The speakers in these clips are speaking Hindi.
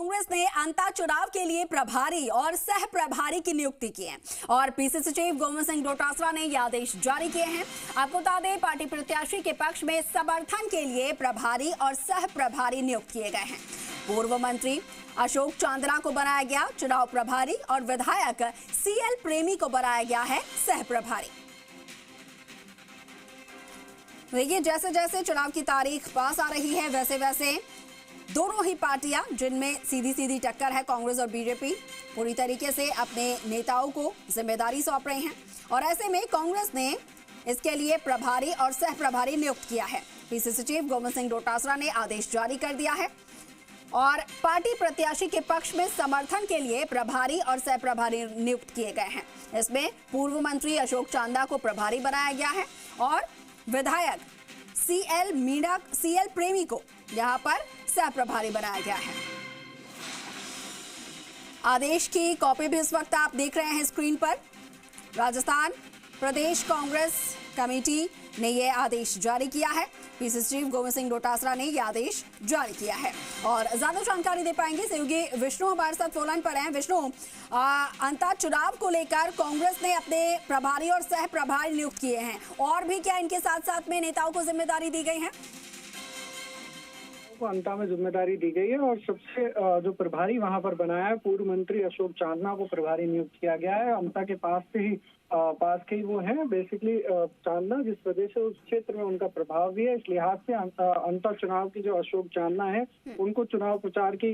कांग्रेस ने अंता चुनाव के लिए प्रभारी और सह प्रभारी की नियुक्ति की है और पीसीसी चीफ गोविंद सिंह डोटासरा ने ये आदेश जारी किए हैं। आपको बता दें, पार्टी प्रत्याशी के पक्ष में समर्थन के लिए प्रभारी और सह प्रभारी नियुक्त किए गए हैं। पूर्व मंत्री अशोक चांदना को बनाया गया चुनाव प्रभारी और विधायक सीएल प्रेमी को बनाया गया है सह प्रभारी। देखिए, जैसे जैसे चुनाव की तारीख पास आ रही है वैसे वैसे दोनों ही पार्टियां, जिनमें सीधी सीधी टक्कर है कांग्रेस और बीजेपी, पूरी तरीके से अपने नेताओं को जिम्मेदारी सौंप रहे हैं और ऐसे में कांग्रेस ने इसके लिए प्रभारी और सह प्रभारी नियुक्त किया है। पीसीसी चीफ गोविंद सिंह डोटासरा ने आदेश जारी कर दिया है और पार्टी प्रत्याशी के पक्ष में समर्थन के लिए प्रभारी और सह प्रभारी नियुक्त किए गए हैं। इसमें पूर्व मंत्री अशोक चांदा को प्रभारी बनाया गया है और विधायक सीएल प्रेमी को यहां पर सह प्रभारी बनाया गया है। आदेश की कॉपी भी इस वक्त आप देख रहे हैं स्क्रीन पर। राजस्थान प्रदेश कांग्रेस कमेटी ने यह आदेश जारी किया है। पीसीसी चीफ गोविंद सिंह डोटासरा ने यह आदेश जारी किया है और ज्यादा जानकारी दे पाएंगे सहयोगी विष्णु हमारे साथ फोन लाइन पर हैं। विष्णु, अंता चुनाव को लेकर कांग्रेस ने अपने प्रभारी और सह प्रभारी नियुक्त किए हैं और भी क्या इनके साथ साथ में नेताओं को जिम्मेदारी दी गई है? को अंता में जिम्मेदारी दी गई है और सबसे जो प्रभारी वहां पर बनाया है, पूर्व मंत्री अशोक चांदना को प्रभारी नियुक्त किया गया है। अंता के पास के ही वो हैं बेसिकली चांदना, जिस वजह से उस क्षेत्र में उनका प्रभाव भी है। इस लिहाज से अंता चुनाव की जो अशोक चांदना है उनको चुनाव प्रचार की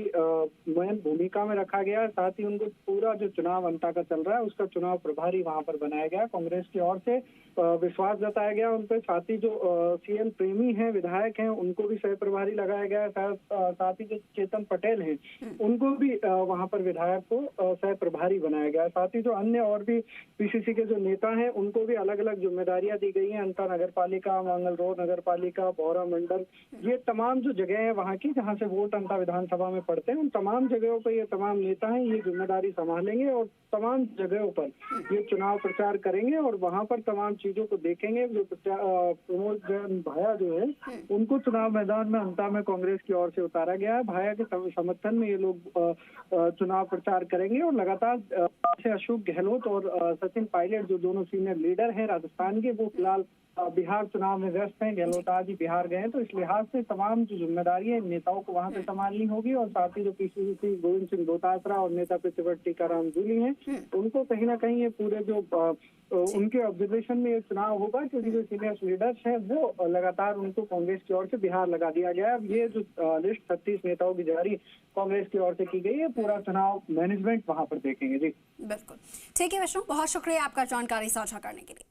मुहिम भूमिका में रखा गया है। साथ ही उनको पूरा जो चुनाव अंता का चल रहा है उसका चुनाव प्रभारी वहां पर बनाया गया। कांग्रेस की ओर से विश्वास जताया गया उन पर। साथ ही जो सीएल प्रेमी हैं, विधायक हैं, उनको भी सह प्रभारी लगाया गया है। साथ ही जो चेतन पटेल हैं उनको भी वहां पर विधायक को सह प्रभारी बनाया गया है। साथ ही जो अन्य और भी पीसीसी के जो नेता हैं उनको भी अलग अलग जिम्मेदारियां दी गई हैं। अंता नगर पालिका, मंगल रोड नगर पालिका, बौरा मंडल, ये तमाम जो जगह है वहाँ की जहाँ से वोट अंता विधानसभा में पड़ते हैं, उन तमाम जगहों पर ये तमाम नेता हैं ये जिम्मेदारी संभालेंगे और तमाम जगहों पर ये चुनाव प्रचार करेंगे और वहाँ पर तमाम चीजों को देखेंगे। जो प्रमोद जैन भाया जो है उनको चुनाव मैदान में अंता में कांग्रेस की ओर से उतारा गया है। भाया के समर्थन में ये लोग चुनाव प्रचार करेंगे और लगातार अशोक गहलोत और सचिन पायलट जो दोनों सीनियर लीडर हैं राजस्थान के, वो फिलहाल बिहार चुनाव में व्यस्त हैं। गहलोत आज ही बिहार गए हैं, तो इस लिहाज से तमाम जो जिम्मेदारी है नेताओं को वहां पे संभालनी होगी और साथ ही जो पीसीसी गोविंद सिंह डोटासरा और नेता प्रतिपक्ष टीकाराम जूली हैं उनको कहीं ना कहीं ये पूरे जो उनके ऑब्जर्वेशन में ये चुनाव होगा, क्योंकि जो सीनियर लीडर्स हैं वो लगातार उनको कांग्रेस की ओर से बिहार लगा दिया गया है। ये जो लिस्ट 36 नेताओं की जारी कांग्रेस की ओर से की गई है, पूरा चुनाव मैनेजमेंट वहां पर देखेंगे। जी बिल्कुल ठीक है विष्णु, बहुत शुक्रिया आपका जानकारी साझा करने के लिए।